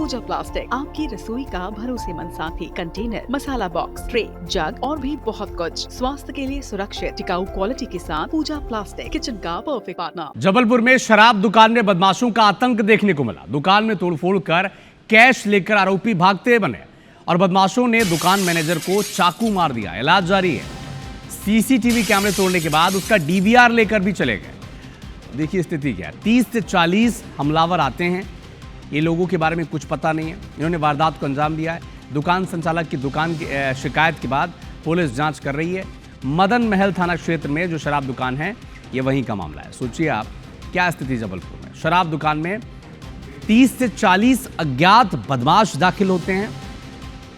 पूजा plastic, आपकी रसोई का भरोसेमंद साथी। कंटेनर, मसाला बॉक्स, ट्रे, जग और भी बहुत कुछ। स्वास्थ्य के लिए सुरक्षित टिकाऊ क्वालिटी के साथ पूजा प्लास्टिक, किचन का परफेक्ट पार्टनर। जबलपुर में शराब दुकान में बदमाशों का आतंक देखने को मिला। दुकान में तोड़फोड़ कर कैश लेकर आरोपी भागते बने और बदमाशों ने दुकान मैनेजर को चाकू मार दिया। इलाज जारी है। सीसीटीवी कैमरे तोड़ने के बाद उसका डीवीआर लेकर भी चले गए। देखिए स्थिति क्या है। 30 से 40 हमलावर आते हैं। ये लोगों के बारे में कुछ पता नहीं है। इन्होंने वारदात को अंजाम दिया है। दुकान संचालक की दुकान की शिकायत के बाद पुलिस जांच कर रही है। मदन महल थाना क्षेत्र में जो शराब दुकान है ये वहीं का मामला है। सोचिए आप क्या स्थिति जबलपुर में। शराब दुकान में 30 से 40 अज्ञात बदमाश दाखिल होते हैं।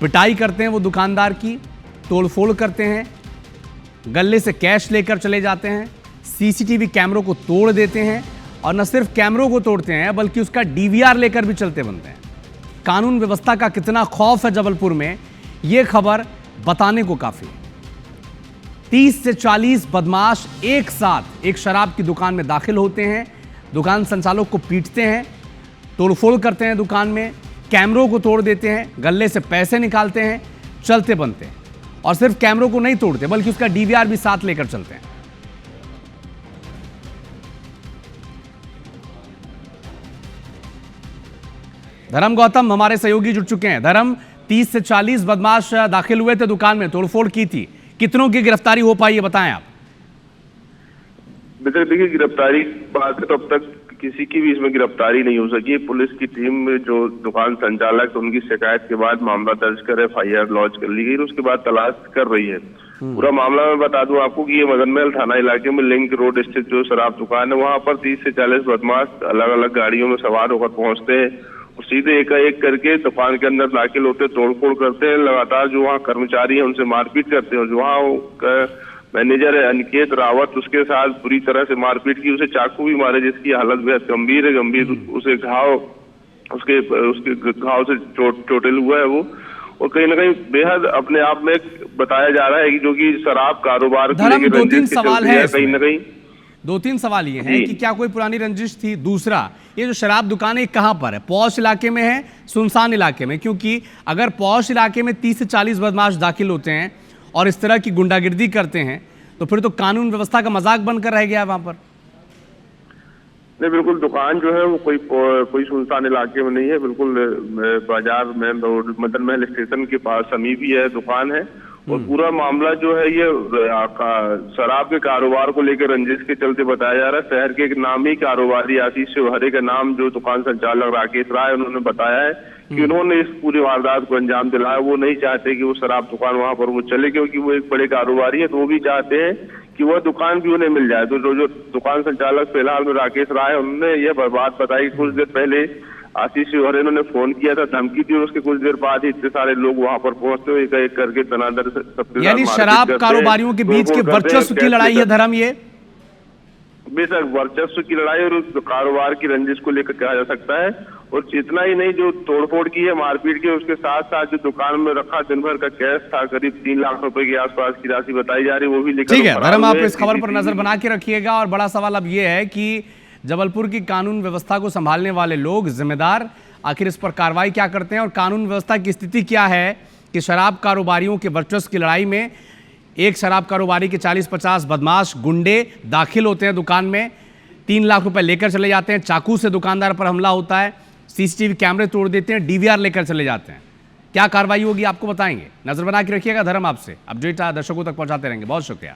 पिटाई करते हैं वो दुकानदार की, तोड़फोड़ करते हैं, गले से कैश लेकर चले जाते हैं, सीसीटीवी कैमरों को तोड़ देते हैं और न सिर्फ कैमरों को तोड़ते हैं बल्कि उसका डीवीआर लेकर भी चलते बनते हैं। कानून व्यवस्था का कितना खौफ है जबलपुर में, यह खबर बताने को काफी है। 30 से 40 बदमाश एक साथ एक शराब की दुकान में दाखिल होते हैं, दुकान संचालक को पीटते हैं, तोड़फोड़ करते हैं दुकान में, कैमरों को तोड़ देते हैं, गले से पैसे निकालते हैं, चलते बनते हैं और सिर्फ कैमरों को नहीं तोड़ते बल्कि उसका डीवीआर भी साथ लेकर चलते हैं। धर्म गौतम हमारे सहयोगी जुड़ चुके हैं। धर्म, 30 से 40 बदमाश दाखिल हुए थे दुकान में, तोड़फोड़ की थी, कितनों की गिरफ्तारी हो पाई है बताएं आप। देखिए गिरफ्तारी बात है तो अब तक किसी की भी इसमें गिरफ्तारी नहीं हो सकी। पुलिस की टीम जो दुकान संचालक उनकी शिकायत के बाद मामला दर्ज कर एफआईआर लॉन्च कर ली गई, उसके बाद तलाश कर रही है। पूरा मामला मैं बता दूं आपको कि ये मदन महल थाना इलाके में लिंक रोड स्थित जो शराब दुकान है वहां पर 30 से 40 बदमाश अलग अलग गाड़ियों में सवार होकर पहुंचते हैं और सीधे एक करके दुकान के अंदर दाखिल होते, तोड़फोड़ करते हैं। लगातार जो वहाँ कर्मचारी है उनसे मारपीट करते हैं और जो वहाँ मैनेजर है अनिकेत रावत, उसके साथ बुरी तरह से मारपीट की, उसे चाकू भी मारे जिसकी हालत बेहद गंभीर है। उसे उसके घाव से चोटिल हुआ है वो। और कहीं ना कहीं बेहद अपने आप में बताया जा रहा है कि जो कि शराब कारोबार को लेकर दो तीन सवाल है कहीं ना कहीं। 2-3 सवाल ये हैं कि क्या कोई पुरानी रंजिश थी। दूसरा, ये जो शराब दुकान है कहां पर है? पॉश इलाके में है, सुनसान इलाके में? क्योंकि अगर पॉश इलाके में 30 से 40 बदमाश दाखिल होते हैं और इस तरह की गुंडागिर्दी करते हैं तो फिर तो कानून व्यवस्था का मजाक बनकर रह गया वहां पर। नहीं, बिल्कुल दुकान जो है वो कोई सुनसान इलाके में नहीं है। बिल्कुल बाजार में रोड मदन महल स्टेशन के पास समीप ही है दुकान है। और पूरा मामला जो है ये शराब के कारोबार को लेकर रंजिश के चलते बताया जा रहा है। शहर के एक नामी कारोबारी आशीष शिवहरे का नाम जो दुकान संचालक राकेश राय, उन्होंने बताया है कि उन्होंने इस पूरी वारदात को अंजाम दिलाया। वो नहीं चाहते कि वो शराब दुकान वहां पर वो चले, क्योंकि वो एक बड़े कारोबारी है, तो वो भी चाहते हैं कि वह दुकान भी उन्हें मिल जाए। तो जो दुकान संचालक फिलहाल में राकेश राय, उन्होंने यह बात बताई कुछ देर पहले आशीष शिवहरे ने फोन किया था, धमकी दी और उसके कुछ देर बाद ही इतने सारे लोग वहां पर पहुंचते हुए एक करके तनादर सबके यानी शराब कारोबारियों के बीच के वर्चस्व की लड़ाई है धर्म। ये बेशक वर्चस्व की लड़ाई और उस कारोबार की रंजिश को लेकर कहा जा सकता है। और इतना ही नहीं, जो तोड़फोड़ की है, मारपीट की, उसके साथ साथ जो दुकान में रखा दिन भर का कैश था, करीब 3 लाख रुपए के आसपास की राशि बताई जा रही है, वो भी लेकर। ठीक है धर्म, आप इस खबर पर नजर बना के रखिएगा। और बड़ा सवाल अब ये है कि जबलपुर की कानून व्यवस्था को संभालने वाले लोग, जिम्मेदार, आखिर इस पर कार्रवाई क्या करते हैं और कानून व्यवस्था की स्थिति क्या है कि शराब कारोबारियों के वर्चस्व की लड़ाई में एक शराब कारोबारी के 40-50 बदमाश गुंडे दाखिल होते हैं दुकान में, 3 लाख रुपए लेकर चले जाते हैं, चाकू से दुकानदार पर हमला होता है, सीसीटीवी कैमरे तोड़ देते हैं, डीवीआर लेकर चले जाते हैं। क्या कार्रवाई होगी आपको बताएंगे। नजर बना के रखिएगा। धर्म आपसे अपडेट दर्शकों तक पहुंचाते रहेंगे। बहुत शुक्रिया।